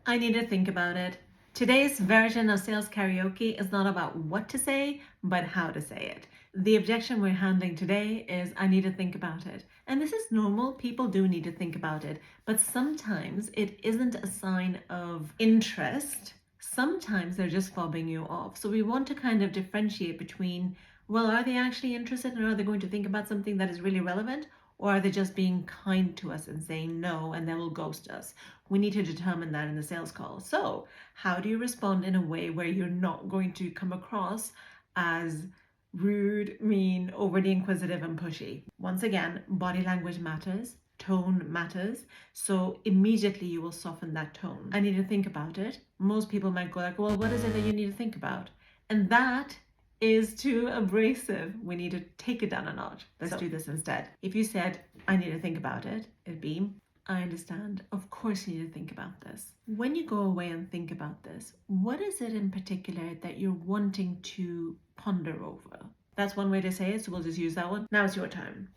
I need to think about it. Today's version of sales karaoke is not about what to say, but how to say it. The objection we're handling today is I need to think about it. And this is normal. People do need to think about it. But sometimes it isn't a sign of interest. Sometimes they're just fobbing you off. So we want to kind of differentiate between, well, are they actually interested and are they going to think about something that is really relevant? Or are they just being kind to us and saying no and they will ghost us? We need to determine that in the sales call. So, how do you respond in a way where you're not going to come across as rude, mean, overly inquisitive, and pushy? Once again, body language matters. Tone matters. So immediately you will soften that tone. I need to think about it. Most people might go like, well, what is it that you need to think about? And that is too abrasive. We need to take it down a notch. Let's do this instead. If you said, I need to think about it, it'd be, I understand. Of course you need to think about this. When you go away and think about this, what is it in particular that you're wanting to ponder over? That's one way to say it, so we'll just use that one. Now it's your turn.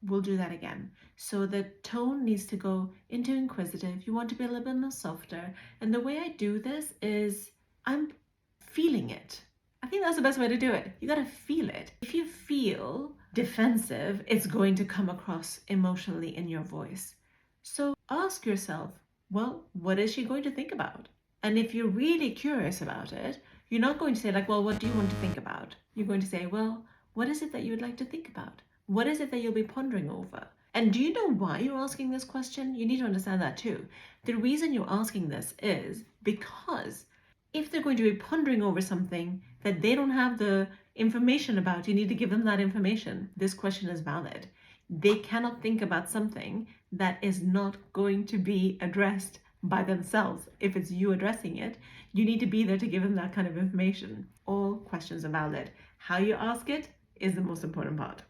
We'll do that again. So the tone needs to go into inquisitive. You want to be a little bit more softer. And the way I do this is I'm feeling it. I think that's the best way to do it. You got to feel it. If you feel defensive, it's going to come across emotionally in your voice. So ask yourself, well, what is she going to think about? And if you're really curious about it, you're not going to say like, well, what do you want to think about? You're going to say, well, what is it that you would like to think about? What is it that you'll be pondering over? And do you know why you're asking this question? You need to understand that too. The reason you're asking this is because if they're going to be pondering over something that they don't have the information about, you need to give them that information. This question is valid. They cannot think about something that is not going to be addressed by themselves. If it's you addressing it, you need to be there to give them that kind of information. All questions are valid. How you ask it is the most important part.